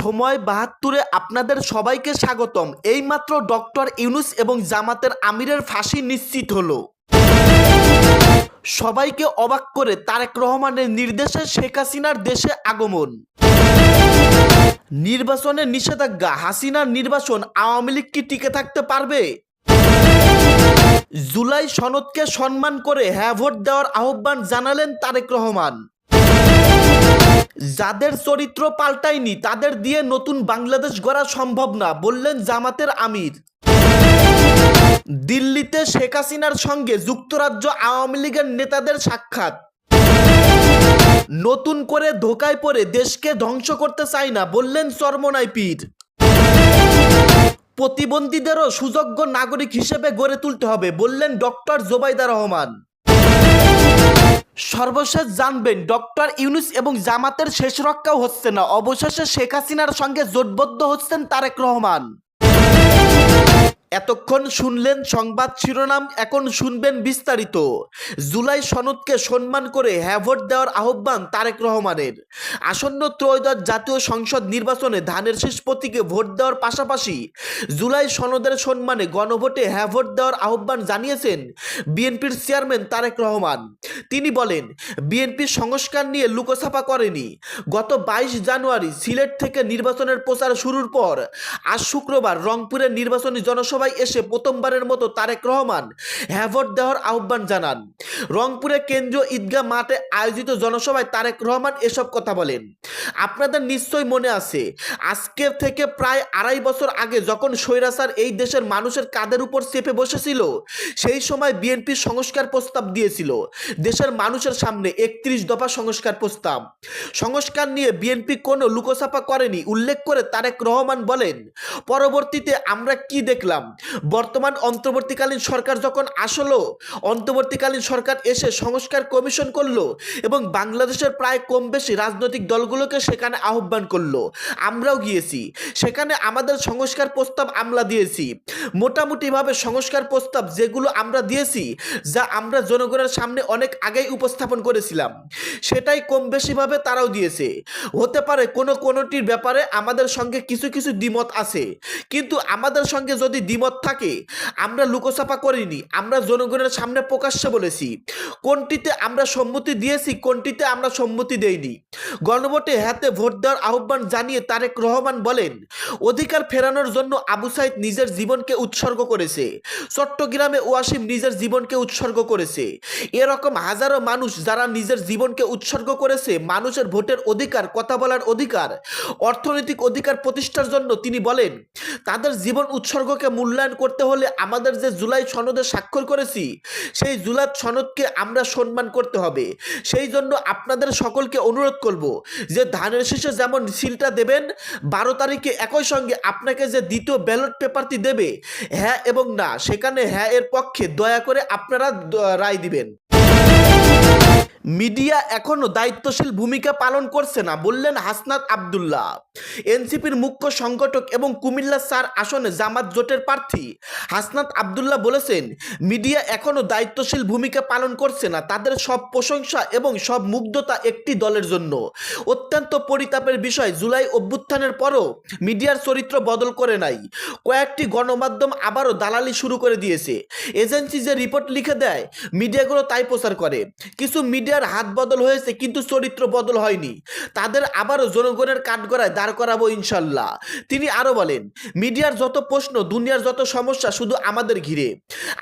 সময় ৭২-এ আপনাদের সবাইকে স্বাগতম। এইমাত্র ডক্টর ইউনূস এবং জামাতের আমিরের ফাঁসি নিশ্চিত হলো। সবাইকে অবাক করে তারেক রহমানের নির্দেশে শেখ হাসিনার দেশে আগমন। নির্বাচনে নিষেধাজ্ঞা, হাসিনার নির্বাচন, আওয়ামী লীগ কি টিকে থাকতে পারবে? জুলাই সনদকে সম্মান করে হ্যাঁ ভোট দেওয়ার আহ্বান জানালেন তারেক রহমান। যাদের চরিত্র পাল্টায়নি তাদের দিয়ে নতুন বাংলাদেশ গড়া সম্ভব না, বললেন জামাতের আমির। দিল্লিতে শেখ হাসিনার সঙ্গে যুক্তরাজ্য আওয়ামী লীগের নেতাদের সাক্ষাৎ। নতুন করে ধোঁকায় পড়ে দেশকে ধ্বংস করতে চাই না, বললেন চরমোনাই পীর। প্রতিবন্ধীদেরও সুযোগ্য নাগরিক হিসেবে গড়ে তুলতে হবে, বললেন ডক্টর জোবাইদা রহমান। সর্বশেষ জানবেন ডক্টর ইউনূস এবং জামাতের শেষ রক্ষাও হচ্ছে না, অবশেষে শেখ হাসিনার সঙ্গে জোটবদ্ধ হচ্ছেন তারেক রহমান। এতক্ষণ শুনলেন সংবাদ শিরোনাম, এখন শুনবেন বিস্তারিত। জুলাই সনদকে সম্মান করে হ্যাঁ ভোট দেওয়ার আহ্বান তারেক রহমানের। আসন্ন ত্রয়োদশ জাতীয় সংসদ নির্বাচনে ধানের শীষ প্রতীকে ভোট দেওয়ার পাশাপাশি জুলাই সনদের সম্মানে গণভোটে হ্যাঁ ভোট দেওয়ার আহ্বান জানিয়েছেন বিএনপির চেয়ারম্যান তারেক রহমান। তিনি বলেন, বিএনপি সংস্কার নিয়ে লুকোছাপা করেনি। গত 22 জানুয়ারি সিলেট থেকে নির্বাচনের প্রচার শুরুর পর আজ শুক্রবার রংপুরের নির্বাচনী জনসভায় এসে প্রথমবারের মতো তারেক রহমান হ্যাঁ ভোট দেওয়ার আহ্বান জানান। রংপুরে কেন্দ্রীয় ঈদগাহ মাঠে আয়োজিত জনসভায় তারেক রহমান এসব কথা বলেন। আপনাদের নিশ্চয়ই মনে আছে, আজকের থেকে প্রায় 2.5 বছর আগে যখন স্বৈরাচার এই দেশের মানুষের কাঁধের উপর চেপে বসেছিল, সেই সময় বিএনপি সংস্কার প্রস্তাব দিয়েছিল দেশের মানুষের সামনে, 31 দফা সংস্কার প্রস্তাব। সংস্কার নিয়ে বিএনপি কোনো লুকোছাপা করেনি উল্লেখ করে তারেক রহমান বলেন, পরবর্তীতে আমরা কি দেখলাম, বর্তমান অন্তর্বর্তীকালীন সরকার যখন আসলো, অন্তর্বর্তীকালীন সরকার এসে সংস্কার কমিশন করলো এবং বাংলাদেশের প্রায় কম বেশি রাজনৈতিক দলগুলোকে সেখানে আহ্বান করলো। আমরাও গিয়েছি সেখানে, আমাদের সংস্কার প্রস্তাব আমরা দিয়েছি। মোটামুটিভাবে সংস্কার প্রস্তাব যেগুলো আমরা দিয়েছি, যা আমরা জনগণের সামনে অনেক আগেই উপস্থাপন করেছিলাম, সেটাই কম বেশিভাবে তারাও দিয়েছে। হতে পারে কোনোটির ব্যাপারে আমাদের সঙ্গে কিছু কিছু দ্বিমত আছে, কিন্তু আমাদের সঙ্গে যদি দ্বিমত থাকে, আমরা লুকোছাপা করিনি, আমরা জনগণের সামনে প্রকাশ্যে বলেছি কোনটিতে আমরা সম্মতি দিয়েছি, কোনটিতে আমরা সম্মতি দেইনি। গণভোটে হ্যাঁতে ভোট দেওয়ার আহ্বান জানিয়ে তারেক রহমান বলেন, অধিকার ফেরানোর জন্য আবু সাইদ নিজের জীবনকে উৎসর্গ করেছে, চট্টগ্রামে ওয়াসিম নিজের জীবনকে উৎসর্গ করেছে, এরকম হাজারো মানুষ যারা নিজের জীবনকে উৎসর্গ করেছে মানুষের ভোটের অধিকার, কথা বলার অধিকার, অর্থনৈতিক অধিকার প্রতিষ্ঠার জন্য। তিনি বলেন, তাদের জীবন উৎসর্গকে মূল্যায়ন করতে হলে আমাদের যে জুলাই সনদে স্বাক্ষর করেছি, সেই জুলাই সনদকে আমরা সম্মান করতে হবে। সেই জন্য আপনাদের সকলকে অনুরোধ করব যে ধানের শীষে যেমন সিলটা দেবেন, 12 তারিখে একই সঙ্গে আপনাকে যে দ্বিতীয় ব্যালট পেপারটি দেবে হ্যাঁ এবং না, সেখানে হ্যাঁ এর পক্ষে দয়া করে আপনারা রায় দিবেন। মিডিয়া এখনো দায়িত্বশীল ভূমিকা পালন করছে না, বললেন হাসনাত আব্দুল্লাহ। এনসিপির মুখ্য সংগঠক এবং কুমিল্লা 4 আসনে জামাত জোটের প্রার্থী হাসনাত আব্দুল্লাহ বলেছেন, মিডিয়া এখনো দায়িত্বশীল ভূমিকা পালন করছে না। তাদের সব প্রশংসা এবং সব মুগ্ধতা একটি দলের জন্য। অত্যন্ত পরিতাপের বিষয়, জুলাই অভ্যুত্থানের পরও মিডিয়ার চরিত্র বদল করে নাই। কয়েকটি গণমাধ্যম আবারও দালালি শুরু করে দিয়েছে। এজেন্সি যে রিপোর্ট লিখে দেয়, মিডিয়াগুলো তাই প্রচার করে। কিছু মিডিয়ার হাত বদল হয়েছে কিন্তু চরিত্র বদল হয়নি। তাদের আবারও জনগণের কাঠগড়ায় দাঁড় করাবো ইনশাল্লাহ। তিনি আরো বলেন, মিডিয়ার যত প্রশ্ন, দুনিয়ার যত সমস্যা শুধু আমাদের ঘিরে।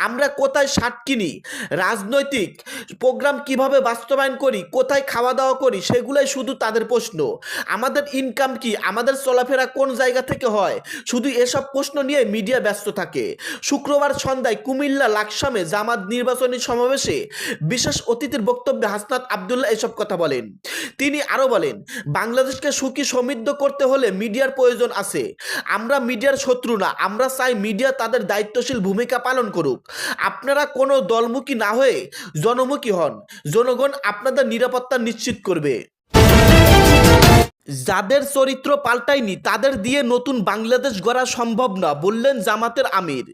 আমরা কোথায় শার্ট কিনি, রাজনৈতিক প্রোগ্রাম কিভাবে বাস্তবায়ন করি, কোথায় খাওয়া দাওয়া করি, সেগুলাই শুধু তাদের প্রশ্ন। আমাদের ইনকাম কি, আমাদের চলাফেরা কোন জায়গা থেকে হয়, শুধু এসব প্রশ্ন নিয়ে মিডিয়া ব্যস্ত থাকে। শুক্রবার সন্ধ্যায় কুমিল্লা লাকসামে জামাত নির্বাচনী সমাবেশে বিশেষ অতিথির বক্তব্যে হাসনাত আব্দুল্লাহ এসব কথা বলেন। তিনি আরো বলেন, বাংলাদেশকে সুখী সমৃদ্ধ করতে হলে মিডিয়ার প্রয়োজন আছে। আমরা মিডিয়ার শত্রু না, আমরা চাই মিডিয়া তাদের দায়িত্বশীল ভূমিকা পালন করুক। আপনারা কোনো দলমুখী না হয়ে জনমুখী হন, জনগণ আপনাদের নিরাপত্তা নিশ্চিত করবে। যাদের চরিত্র পাল্টায়নি তাদের দিয়ে নতুন বাংলাদেশ গড়া সম্ভব না, বললেন জামাতের আমির।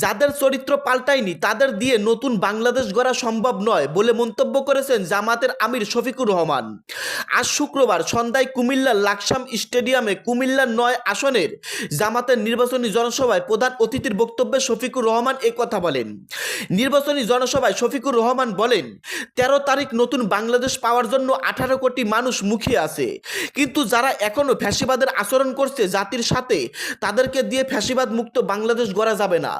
যাদের চরিত্র পাল্টায়নি তাদের দিয়ে নতুন বাংলাদেশ গড়া সম্ভব নয় বলে মন্তব্য করেছেন জামাতের আমির শফিকুর রহমান। আজ শুক্রবার সন্ধ্যায় কুমিল্লার লাকসাম স্টেডিয়ামে কুমিল্লার ৯ আসনের জামাতের নির্বাচনী জনসভায় প্রধান অতিথির বক্তব্যে শফিকুর রহমান এই কথা বলেন। নির্বাচনী জনসভায় শফিকুর রহমান বলেন, ১৩ তারিখ নতুন বাংলাদেশ পাওয়ার জন্য ১৮ কোটি মানুষ মুখিয়ে আছে, কিন্তু যারা এখনো ফ্যাসিবাদের আচরণ করছে জাতির সাথে, তাদেরকে দিয়ে ফ্যাসিবাদ মুক্ত বাংলাদেশ গড়া যাবে না।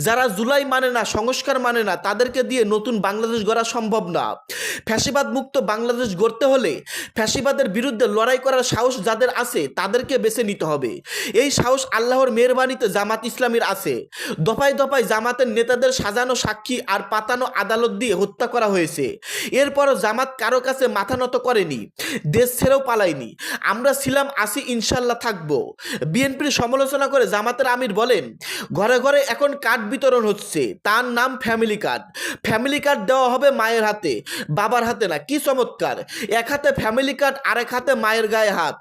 যারা জুলাই মানে না, সংস্কার মানে না, তাদেরকে দিয়ে নতুন বাংলাদেশ গড়া সম্ভব না। ফ্যাসিবাদ মুক্ত বাংলাদেশ গড়তে হলে ফ্যাসিবাদের বিরুদ্ধে লড়াই করার সাহস যাদের আছে তাদেরকে বেছে নিতে হবে। এই সাহস আল্লাহর মেহেরবানিতে জামাত ইসলামীর আছে। দফায় দফায় জামাতের নেতাদের সাজানো সাক্ষী আর পাতানো আদালত দিয়ে হত্যা করা হয়েছে। এরপরও জামাত কারো কাছে মাথা নত করেনি, দেশ ছেড়েও পালায়নি। আমরা ছিলাম, আসি, ইনশাল্লাহ থাকবো। বিএনপির সমালোচনা করে জামাতের আমির বলেন, ঘরে ঘরে এখন কার্ড বিতরণ হচ্ছে, তার নাম ফ্যামিলি কার্ড। ফ্যামিলি কার্ড দেওয়া হবে মায়ের হাতে, বাবার হাতে না। কি চমৎকার! এক হাতে ফ্যামিলি কার্ড, আরেক হাতে মায়ের গায়ে হাত।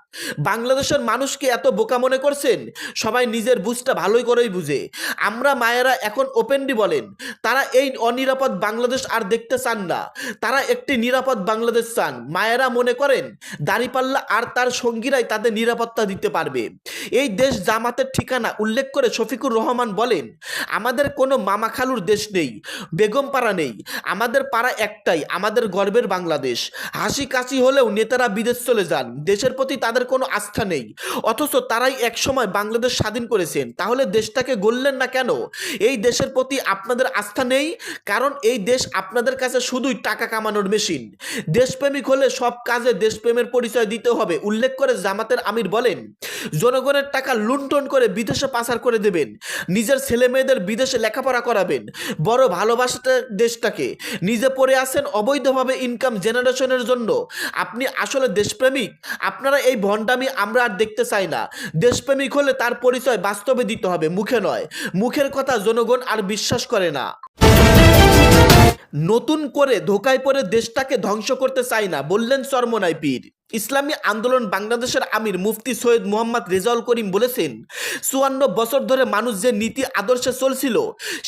বাংলাদেশের মানুষকে এত বোকা মনে করছেন? সবাই নিজের বুঝটা ভালোই করেই বুঝে। আমরা মায়েরা এখন ওপেনলি বলেন, তারা এই অনিরাপদ বাংলাদেশ আর দেখতে চান না, তারা একটি নিরাপদ বাংলাদেশ চান। মায়েরা মনে করেন দাঁড়িপাল্লা আর তার সঙ্গীরাই তাদের নিরাপত্তা দিতে পারবে। এই দেশ জামাতের ঠিকানা উল্লেখ করে শফিকুর রহমান বলেন, আমাদের কোনো মামা খালুর দেশ নেই, বেগম পাড়া নেই, আমাদের পাড়া একটাই, আমাদের গর্বের বাংলাদেশ। হাসি কাশি হলেও নেতারা বিদেশ চলে যান, দেশের প্রতি তাদের কোনো আস্থা নেই, অথচ তারাই একসময় বাংলাদেশ স্বাধীন করেছেন। তাহলে দেশটাকে গড়লেন না কেন? এই দেশের প্রতি আপনাদের আস্থা নেই, কারণ এই দেশ আপনাদের কাছে শুধুই টাকা কামানোর মেশিন। দেশপ্রেমিক হলে সব কাজে দেশপ্রেমের পরিচয় দিতে হবে। উল্লেখ করে জামাতের আমির বলেন, জনগণের টাকা লুণ্ঠন করে বিদেশে পাচার করে দেবেন, নিজের ছেলে মেয়েদের বিদেশে লেখাপড়া করাবেন, বড় ভালোবাসাতে দেশটাকে, নিজে পড়ে আছেন অবৈধভাবে ইনকাম জেনারেশনের জন্য। আপনি আসলে দেশপ্রেমিক? আপনারা এই ভণ্ডামি আমরা আর দেখতে চাই না। দেশপ্রেমিক হলে তার পরিচয় বাস্তবে দিতে হবে, মুখে নয়। মুখের কথা জনগণ আর বিশ্বাস করে না। নতুন করে ধোকায় পড়ে দেশটাকে ধ্বংস করতে চাই না, বললেন চরমোনাই পীর। ইসলামী আন্দোলন বাংলাদেশের আমির মুফতি সৈয়দ মোহাম্মদ রেজাউল করিম বলেছেন, ৫৪ বছর ধরে মানুষ যে নীতি আদর্শে চলছিল,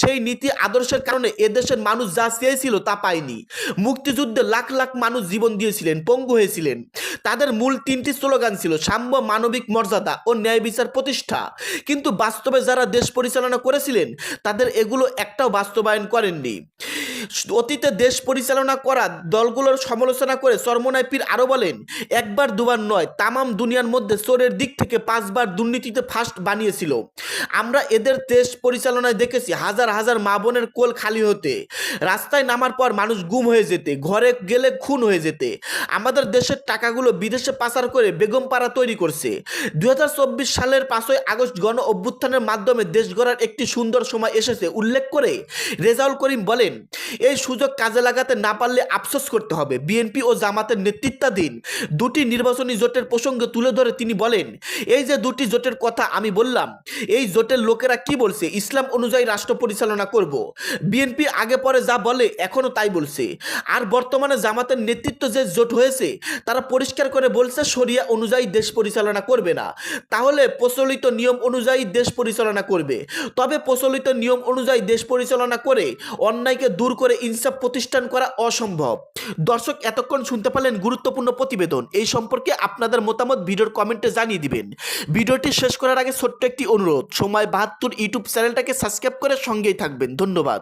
সেই নীতি আদর্শের কারণে এদেশের মানুষ যা চেয়েছিল তা পায়নি। মুক্তিযুদ্ধে লাখ লাখ মানুষ জীবন দিয়েছিলেন, পঙ্গু হয়েছিলেন। তাদের মূল ৩টি স্লোগান ছিল সাম্য, মানবিক মর্যাদা ও ন্যায় বিচার প্রতিষ্ঠা। কিন্তু বাস্তবে যারা দেশ পরিচালনা করেছিলেন তাদের এগুলো একটাও বাস্তবায়ন করেননি। অতীতে দেশ পরিচালনা করা দলগুলোর সমালোচনা করে চরমোনাই পীর আরও বলেন, একবার দুবার নয়, তামাম দুনিয়ার মধ্যে চোরের দিক থেকে 5 বার দুর্নীতিতে ফার্স্ট বানিয়েছিল। আমরা এদের দেশ পরিচালনায় দেখেছি হাজার হাজার মা বোনের কোল খালি হতে, রাস্তায় নামার পর মানুষ গুম হয়ে যেতে, ঘরে গেলে খুন হয়ে যেতে। আমাদের দেশের টাকাগুলো বিদেশে পাচার করে বেগম পাড়া তৈরি করছে। 2024 সালের 5ই আগস্ট গণ অভ্যুত্থানের মাধ্যমে দেশ গড়ার একটি সুন্দর সময় এসেছে উল্লেখ করে রেজাউল করিম বলেন, এই সুযোগ কাজে লাগাতে না পারলে আফসোস করতে হবে। বিএনপি ও জামাতের নেতৃত্বাধীন দুটি নির্বাচনী জোটের প্রসঙ্গ তুলে ধরে তিনি বলেন, এই যে দুটি জোটের কথা আমি বললাম, এই জোটের লোকেরা কি বলছে? ইসলাম অনুযায়ী রাষ্ট্র পরিচালনা করব। বিএনপি আগে পরে যা বলে এখনো তাই বলছে। আর বর্তমানে জামাতের নেতৃত্ব যে জোট হয়েছে তারা পরিষ্কার করে বলছে শরিয়া অনুযায়ী দেশ পরিচালনা করবে না। তাহলে প্রচলিত নিয়ম অনুযায়ী দেশ পরিচালনা করবে। তবে প্রচলিত নিয়ম অনুযায়ী দেশ পরিচালনা করে অন্যায়কে দূর করে ইনসাফ প্রতিষ্ঠান করা অসম্ভব। দর্শক, এতক্ষণ শুনতে পারলেন গুরুত্বপূর্ণ প্রতিবেদন। এই সম্পর্কে আপনাদের মতামত ভিডিওর কমেন্টে জানিয়ে দিবেন। ভিডিওটি শেষ করার আগে ছোট্ট একটি অনুরোধ, সময় ৭২ ইউটিউব চ্যানেলটাকে সাবস্ক্রাইব করে সঙ্গেই থাকবেন। ধন্যবাদ।